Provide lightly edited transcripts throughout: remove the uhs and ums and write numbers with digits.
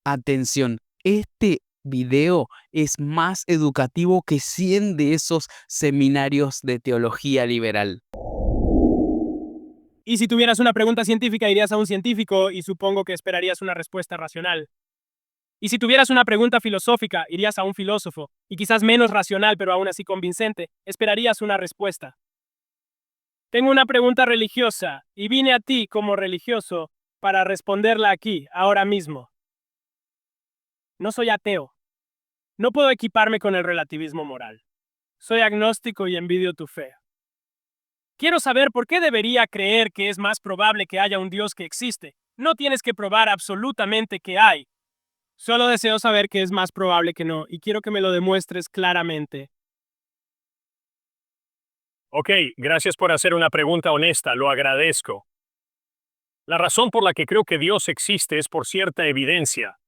Atención, este video es más educativo que 100 de esos seminarios de teología liberal. Y si tuvieras una pregunta científica, irías a un científico y supongo que esperarías una respuesta racional. Y si tuvieras una pregunta filosófica, irías a un filósofo, y quizás menos racional, pero aún así convincente, esperarías una respuesta. Tengo una pregunta religiosa, y vine a ti como religioso para responderla aquí, ahora mismo. No soy ateo. No puedo equiparme con el relativismo moral. Soy agnóstico y envidio tu fe. Quiero saber por qué debería creer que es más probable que haya un Dios que existe. No tienes que probar absolutamente que hay. Solo deseo saber que es más probable que no, y quiero que me lo demuestres claramente. Ok, gracias por hacer una pregunta honesta, lo agradezco. La razón por la que creo que Dios existe es por cierta evidencia.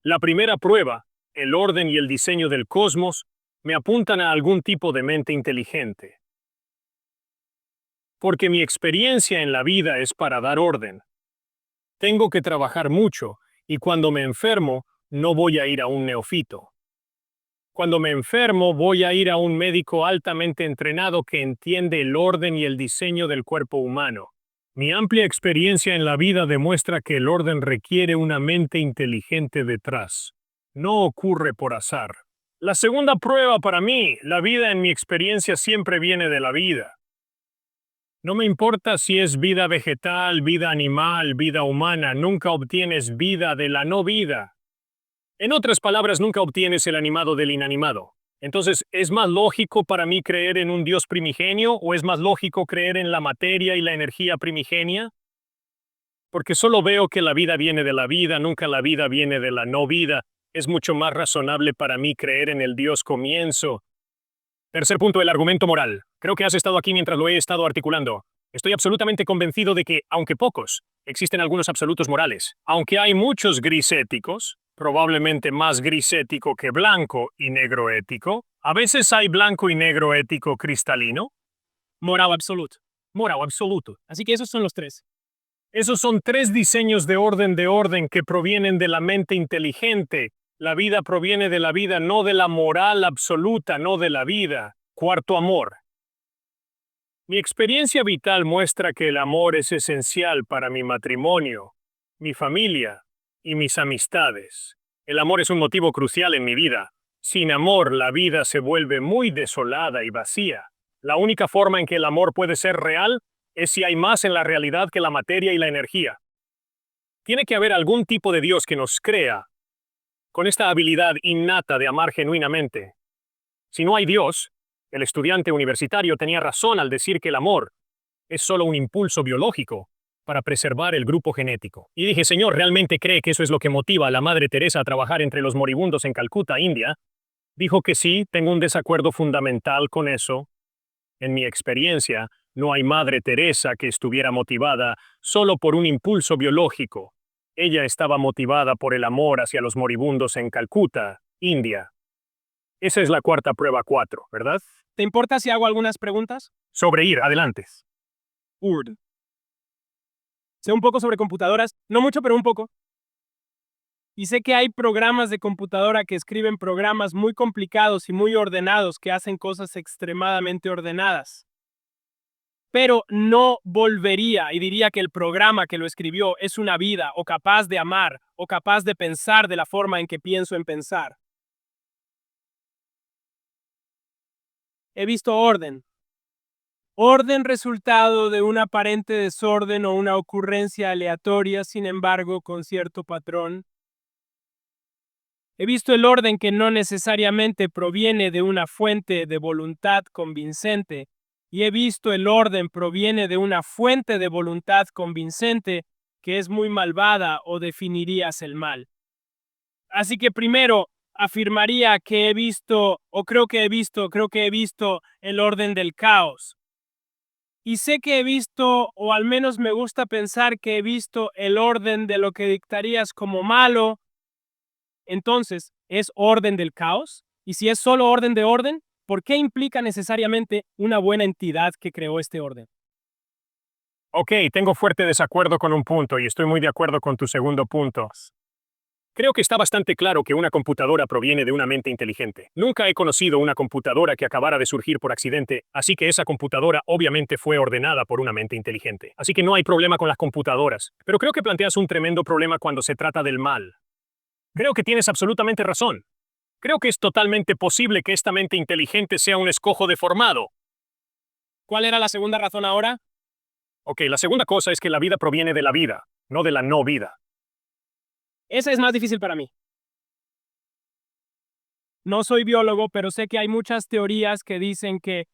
La primera prueba, el orden y el diseño del cosmos, me apuntan a algún tipo de mente inteligente. Porque mi experiencia en la vida es para dar orden. Tengo que trabajar mucho, y cuando me enfermo, no voy a ir a un neófito. Cuando me enfermo, voy a ir a un médico altamente entrenado que entiende el orden y el diseño del cuerpo humano. Mi amplia experiencia en la vida demuestra que el orden requiere una mente inteligente detrás. No ocurre por azar. La segunda prueba para mí, la vida en mi experiencia siempre viene de la vida. No me importa si es vida vegetal, vida animal, vida humana, nunca obtienes vida de la no vida. En otras palabras, nunca obtienes el animado del inanimado. Entonces, ¿es más lógico para mí creer en un Dios primigenio o es más lógico creer en la materia y la energía primigenia? Porque solo veo que la vida viene de la vida, nunca la vida viene de la no vida. Es mucho más razonable para mí creer en el Dios comienzo. Tercer punto, el argumento moral. Creo que has estado aquí mientras lo he estado articulando. Estoy absolutamente convencido de que, aunque pocos, existen algunos absolutos morales. Aunque hay muchos gris éticos, probablemente más gris ético que blanco y negro ético, a veces hay blanco y negro ético cristalino. Moral absoluto. Moral absoluto. Así que esos son los tres. Esos son tres diseños de orden que provienen de la mente inteligente. La vida proviene de la vida, no de la moral absoluta, no de la vida. Cuarto, amor. Mi experiencia vital muestra que el amor es esencial para mi matrimonio, mi familia y mis amistades. El amor es un motivo crucial en mi vida. Sin amor, la vida se vuelve muy desolada y vacía. La única forma en que el amor puede ser real es si hay más en la realidad que la materia y la energía. Tiene que haber algún tipo de Dios que nos crea con esta habilidad innata de amar genuinamente. Si no hay Dios, el estudiante universitario tenía razón al decir que el amor es solo un impulso biológico para preservar el grupo genético. Y dije, Señor, ¿realmente cree que eso es lo que motiva a la Madre Teresa a trabajar entre los moribundos en Calcuta, India? Dijo que sí, tengo un desacuerdo fundamental con eso. En mi experiencia, no hay Madre Teresa que estuviera motivada solo por un impulso biológico. Ella estaba motivada por el amor hacia los moribundos en Calcuta, India. Esa es la cuarta prueba 4, ¿verdad? ¿Te importa si hago algunas preguntas? Sobre ir, adelante. Urd. Sé un poco sobre computadoras, no mucho, pero un poco. Y sé que hay programas de computadora que escriben programas muy complicados y muy ordenados que hacen cosas extremadamente ordenadas. Pero no volvería y diría que el programa que lo escribió es una vida o capaz de amar o capaz de pensar de la forma en que pienso en pensar. He visto orden. Orden resultado de un aparente desorden o una ocurrencia aleatoria, sin embargo, con cierto patrón. He visto el orden que no necesariamente proviene de una fuente de voluntad convincente, y he visto el orden proviene de una fuente de voluntad convincente que es muy malvada o definirías el mal. Así que primero afirmaría que he visto, o creo que he visto el orden del caos. Y sé que he visto, o al menos me gusta pensar que he visto el orden de lo que dictarías como malo. Entonces, ¿es orden del caos? Y si es solo orden de orden, ¿por qué implica necesariamente una buena entidad que creó este orden? Ok, tengo fuerte desacuerdo con un punto y estoy muy de acuerdo con tu segundo punto. Creo que está bastante claro que una computadora proviene de una mente inteligente. Nunca he conocido una computadora que acabara de surgir por accidente, así que esa computadora obviamente fue ordenada por una mente inteligente. Así que no hay problema con las computadoras. Pero creo que planteas un tremendo problema cuando se trata del mal. Creo que tienes absolutamente razón. Creo que es totalmente posible que esta mente inteligente sea un escojo deformado. ¿Cuál era la segunda razón ahora? Ok, la segunda cosa es que la vida proviene de la vida, no de la no vida. Esa es más difícil para mí. No soy biólogo, pero sé que hay muchas teorías que dicen que,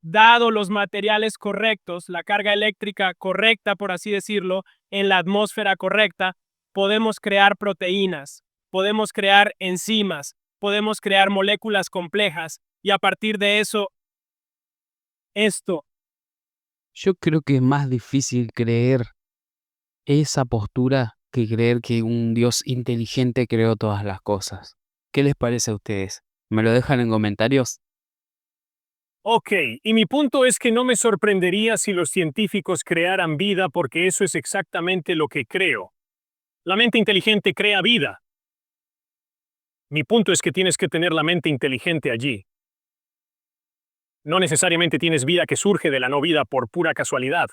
dado los materiales correctos, la carga eléctrica correcta, por así decirlo, en la atmósfera correcta, podemos crear proteínas, podemos crear enzimas, podemos crear moléculas complejas, y a partir de eso, esto. Yo creo que es más difícil creer esa postura que creer que un Dios inteligente creó todas las cosas. ¿Qué les parece a ustedes? ¿Me lo dejan en comentarios? Ok, y mi punto es que no me sorprendería si los científicos crearan vida porque eso es exactamente lo que creo. La mente inteligente crea vida. Mi punto es que tienes que tener la mente inteligente allí. No necesariamente tienes vida que surge de la no vida por pura casualidad.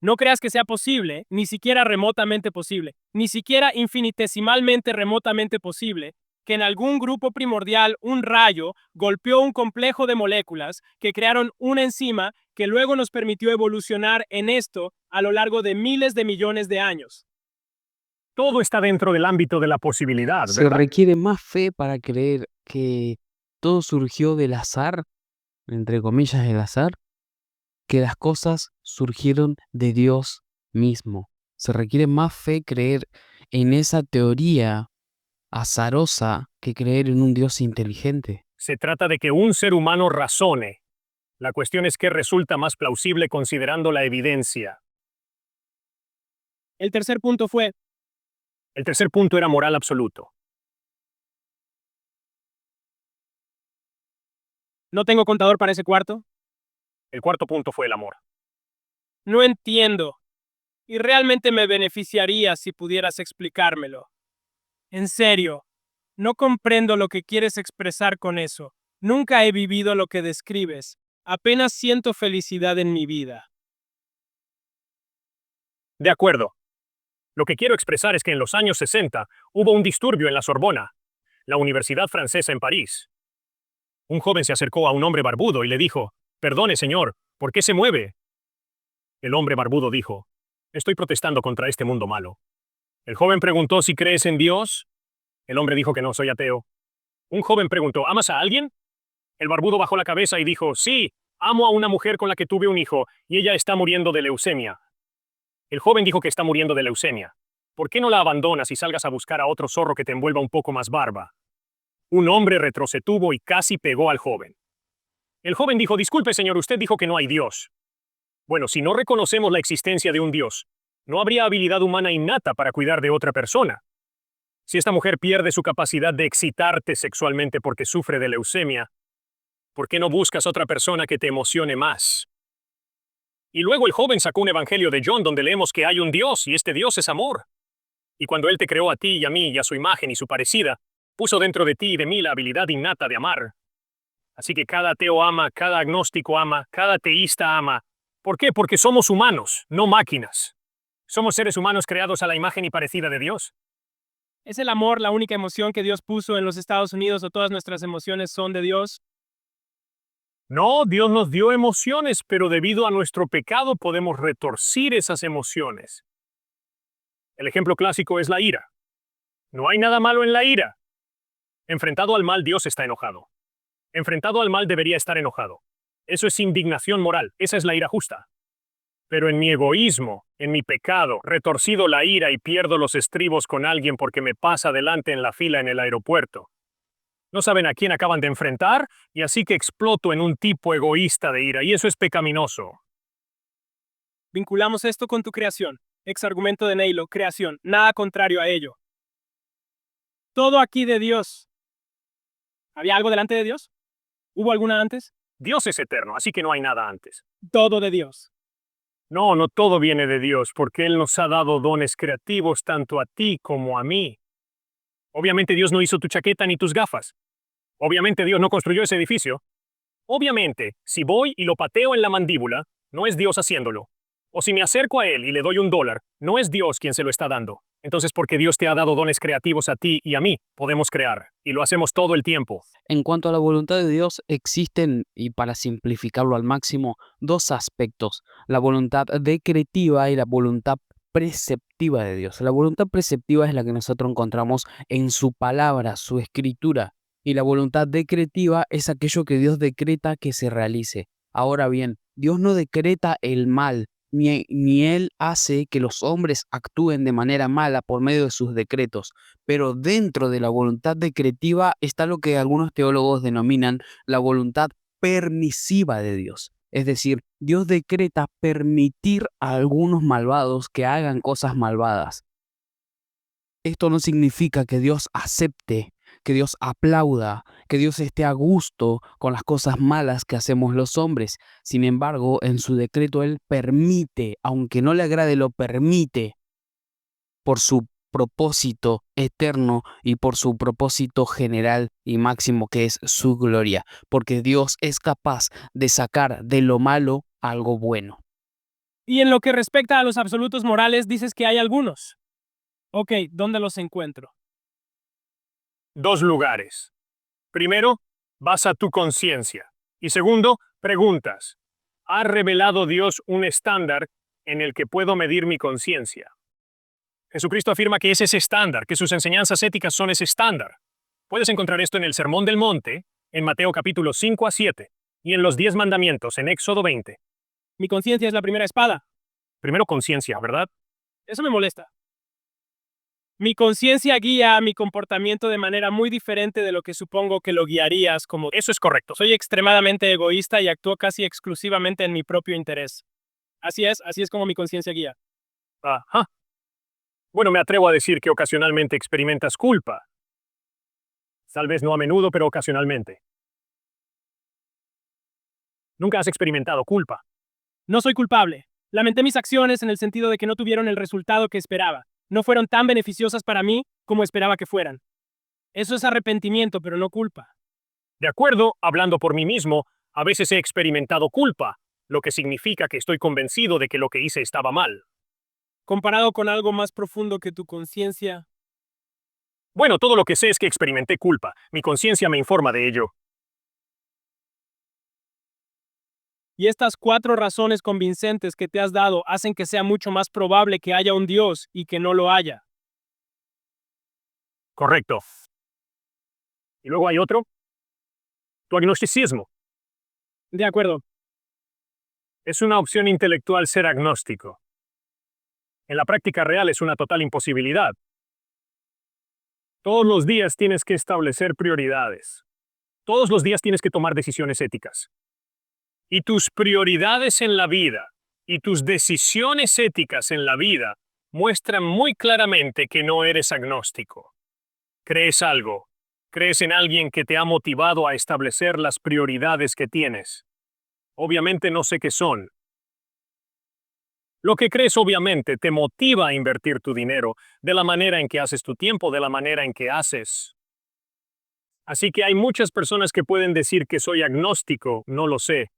No creas que sea posible, ni siquiera remotamente posible, ni siquiera infinitesimalmente remotamente posible, que en algún grupo primordial un rayo golpeó un complejo de moléculas que crearon una enzima que luego nos permitió evolucionar en esto a lo largo de miles de millones de años. Todo está dentro del ámbito de la posibilidad, Se ¿verdad? requiere más fe para creer que todo surgió del azar, entre comillas el azar, que las cosas surgieron de Dios mismo. Se requiere más fe creer en esa teoría azarosa que creer en un Dios inteligente. Se trata de que un ser humano razone. La cuestión es qué resulta más plausible considerando la evidencia. El tercer punto fue, El tercer punto era moral absoluto. no tengo contador para ese cuarto. El cuarto punto fue el amor. No entiendo. Y realmente me beneficiaría si pudieras explicármelo. En serio, no comprendo lo que quieres expresar con eso. Nunca he vivido lo que describes. Apenas siento felicidad en mi vida. De acuerdo. Lo que quiero expresar es que en los años 60 hubo un disturbio en la Sorbona, la Universidad Francesa en París. Un joven se acercó a un hombre barbudo y le dijo, «Perdone, señor, ¿por qué se mueve?» El hombre barbudo dijo, «Estoy protestando contra este mundo malo». El joven preguntó si crees en Dios. El hombre dijo que no, soy ateo. Un joven preguntó, ¿amas a alguien? El barbudo bajó la cabeza y dijo, sí, amo a una mujer con la que tuve un hijo y ella está muriendo de leucemia. El joven dijo que está muriendo de leucemia. ¿Por qué no la abandonas y salgas a buscar a otro zorro que te envuelva un poco más barba? Un hombre retrocetuvo y casi pegó al joven. El joven dijo, disculpe señor, usted dijo que no hay Dios. Bueno, si no reconocemos la existencia de un Dios, no habría habilidad humana innata para cuidar de otra persona. Si esta mujer pierde su capacidad de excitarte sexualmente porque sufre de leucemia, ¿por qué no buscas otra persona que te emocione más? Y luego el joven sacó un evangelio de John donde leemos que hay un Dios y este Dios es amor. Y cuando Él te creó a ti y a mí y a su imagen y su parecida, puso dentro de ti y de mí la habilidad innata de amar. Así que cada ateo ama, cada agnóstico ama, cada teísta ama. ¿Por qué? Porque somos humanos, no máquinas. Somos seres humanos creados a la imagen y parecida de Dios. ¿Es el amor la única emoción que Dios puso en los Estados Unidos o todas nuestras emociones son de Dios? No, Dios nos dio emociones, pero debido a nuestro pecado podemos retorcir esas emociones. El ejemplo clásico es la ira. No hay nada malo en la ira. Enfrentado al mal, Dios está enojado. Enfrentado al mal, debería estar enojado. Eso es indignación moral, esa es la ira justa. Pero en mi egoísmo, en mi pecado, retorcido la ira y pierdo los estribos con alguien porque me pasa adelante en la fila en el aeropuerto. No saben a quién acaban de enfrentar y así que exploto en un tipo egoísta de ira y eso es pecaminoso. Vinculamos esto con tu creación. Ex argumento de Neilo, creación, nada contrario a ello. Todo aquí de Dios. ¿Había algo delante de Dios? ¿Hubo alguna antes? Dios es eterno, así que no hay nada antes. Todo de Dios. No, no todo viene de Dios, porque Él nos ha dado dones creativos tanto a ti como a mí. Obviamente Dios no hizo tu chaqueta ni tus gafas. Obviamente Dios no construyó ese edificio. Obviamente, si voy y lo pateo en la mandíbula, no es Dios haciéndolo. O si me acerco a Él y le doy $1, no es Dios quien se lo está dando. Entonces, porque Dios te ha dado dones creativos a ti y a mí, podemos crear. Y lo hacemos todo el tiempo. En cuanto a la voluntad de Dios, existen, y para simplificarlo al máximo, dos aspectos: la voluntad decretiva y la voluntad preceptiva de Dios. La voluntad preceptiva es la que nosotros encontramos en su palabra, su escritura, y la voluntad decretiva es aquello que Dios decreta que se realice. Ahora bien, Dios no decreta el mal, ni Él hace que los hombres actúen de manera mala por medio de sus decretos. Pero dentro de la voluntad decretiva está lo que algunos teólogos denominan la voluntad permisiva de Dios. Es decir, Dios decreta permitir a algunos malvados que hagan cosas malvadas. Esto no significa que Dios acepte, que Dios aplauda, que Dios esté a gusto con las cosas malas que hacemos los hombres. Sin embargo, en su decreto Él permite, aunque no le agrade, lo permite por su propósito eterno y por su propósito general y máximo, que es su gloria, porque Dios es capaz de sacar de lo malo algo bueno. Y en lo que respecta a los absolutos morales, dices que hay algunos. Ok, ¿dónde los encuentro? 2 lugares. Primero, vas a tu conciencia. Y segundo, preguntas. ¿Ha revelado Dios un estándar en el que puedo medir mi conciencia? Jesucristo afirma que es ese estándar, que sus enseñanzas éticas son ese estándar. Puedes encontrar esto en el Sermón del Monte, en Mateo capítulos 5 a 7, y en los 10 mandamientos, en Éxodo 20. Mi conciencia es la primera espada. Primero conciencia, ¿verdad? Eso me molesta. Mi conciencia guía mi comportamiento de manera muy diferente de lo que supongo que lo guiarías como... Eso es correcto. Soy extremadamente egoísta y actúo casi exclusivamente en mi propio interés. Así es como mi conciencia guía. Ajá. Bueno, me atrevo a decir que ocasionalmente experimentas culpa. Tal vez no a menudo, pero ocasionalmente. Nunca has experimentado culpa. No soy culpable. Lamenté mis acciones en el sentido de que no tuvieron el resultado que esperaba. No fueron tan beneficiosas para mí como esperaba que fueran. Eso es arrepentimiento, pero no culpa. De acuerdo, hablando por mí mismo, a veces he experimentado culpa, lo que significa que estoy convencido de que lo que hice estaba mal. Comparado con algo más profundo que tu conciencia. Bueno, todo lo que sé es que experimenté culpa. Mi conciencia me informa de ello. Y estas 4 razones convincentes que te has dado hacen que sea mucho más probable que haya un Dios y que no lo haya. Correcto. Y luego hay otro. Tu agnosticismo. De acuerdo. Es una opción intelectual ser agnóstico. En la práctica real es una total imposibilidad. Todos los días tienes que establecer prioridades. Todos los días tienes que tomar decisiones éticas. Y tus prioridades en la vida y tus decisiones éticas en la vida muestran muy claramente que no eres agnóstico. Crees algo. Crees en alguien que te ha motivado a establecer las prioridades que tienes. Obviamente no sé qué son. Lo que crees obviamente te motiva a invertir tu dinero, de la manera en que haces tu tiempo, de la manera en que haces. Así que hay muchas personas que pueden decir que soy agnóstico, no lo sé.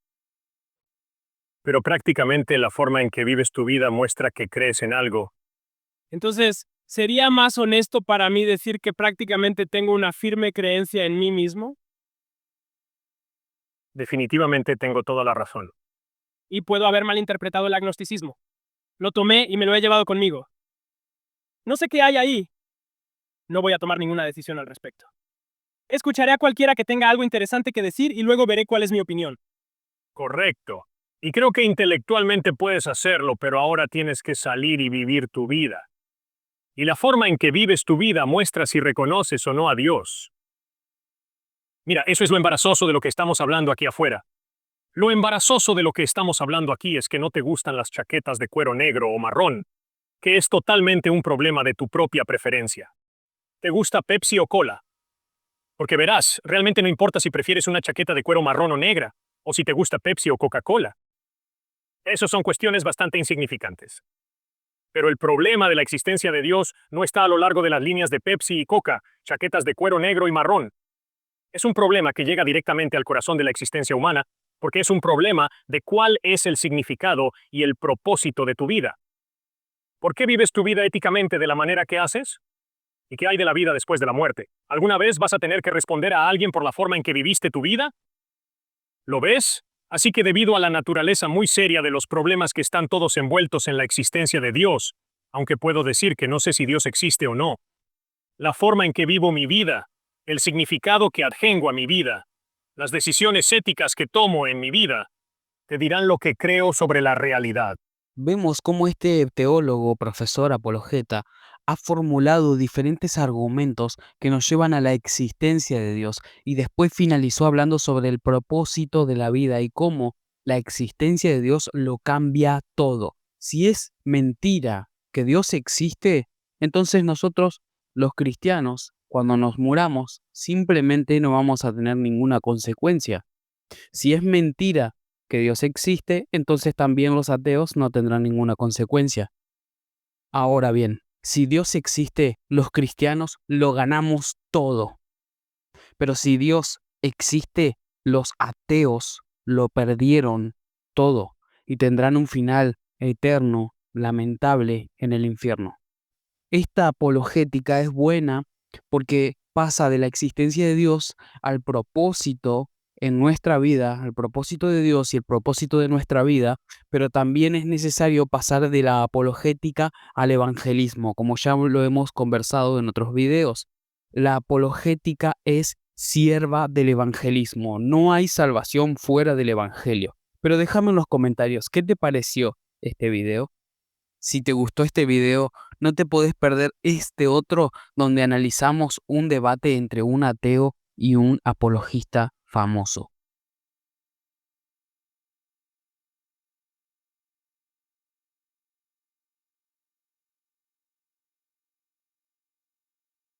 Pero prácticamente la forma en que vives tu vida muestra que crees en algo. Entonces, ¿sería más honesto para mí decir que prácticamente tengo una firme creencia en mí mismo? Definitivamente tengo toda la razón. Y puedo haber malinterpretado el agnosticismo. Lo tomé y me lo he llevado conmigo. No sé qué hay ahí. No voy a tomar ninguna decisión al respecto. Escucharé a cualquiera que tenga algo interesante que decir y luego veré cuál es mi opinión. Correcto. Y creo que intelectualmente puedes hacerlo, pero ahora tienes que salir y vivir tu vida. Y la forma en que vives tu vida muestra si reconoces o no a Dios. Mira, eso es lo embarazoso de lo que estamos hablando aquí afuera. Lo embarazoso de lo que estamos hablando aquí es que no te gustan las chaquetas de cuero negro o marrón, que es totalmente un problema de tu propia preferencia. ¿Te gusta Pepsi o cola? Porque verás, realmente no importa si prefieres una chaqueta de cuero marrón o negra, o si te gusta Pepsi o Coca-Cola. Esas son cuestiones bastante insignificantes. Pero el problema de la existencia de Dios no está a lo largo de las líneas de Pepsi y Coca, chaquetas de cuero negro y marrón. Es un problema que llega directamente al corazón de la existencia humana, porque es un problema de cuál es el significado y el propósito de tu vida. ¿Por qué vives tu vida éticamente de la manera que haces? ¿Y qué hay de la vida después de la muerte? ¿Alguna vez vas a tener que responder a alguien por la forma en que viviste tu vida? ¿Lo ves? Así que debido a la naturaleza muy seria de los problemas que están todos envueltos en la existencia de Dios, aunque puedo decir que no sé si Dios existe o no, la forma en que vivo mi vida, el significado que adjengo a mi vida, las decisiones éticas que tomo en mi vida, te dirán lo que creo sobre la realidad. Vemos cómo este teólogo, profesor apologeta, ha formulado diferentes argumentos que nos llevan a la existencia de Dios y después finalizó hablando sobre el propósito de la vida y cómo la existencia de Dios lo cambia todo. Si es mentira que Dios existe, entonces nosotros, los cristianos, cuando nos muramos, simplemente no vamos a tener ninguna consecuencia. Si es mentira que Dios existe, entonces también los ateos no tendrán ninguna consecuencia. Ahora bien, si Dios existe, los cristianos lo ganamos todo. Pero si Dios existe, los ateos lo perdieron todo y tendrán un final eterno, lamentable, en el infierno. Esta apologética es buena porque pasa de la existencia de Dios al propósito en nuestra vida, al propósito de Dios y el propósito de nuestra vida, pero también es necesario pasar de la apologética al evangelismo, como ya lo hemos conversado en otros videos. La apologética es sierva del evangelismo, no hay salvación fuera del evangelio. Pero déjame en los comentarios, ¿qué te pareció este video? Si te gustó este video, no te podés perder este otro donde analizamos un debate entre un ateo y un apologista famoso.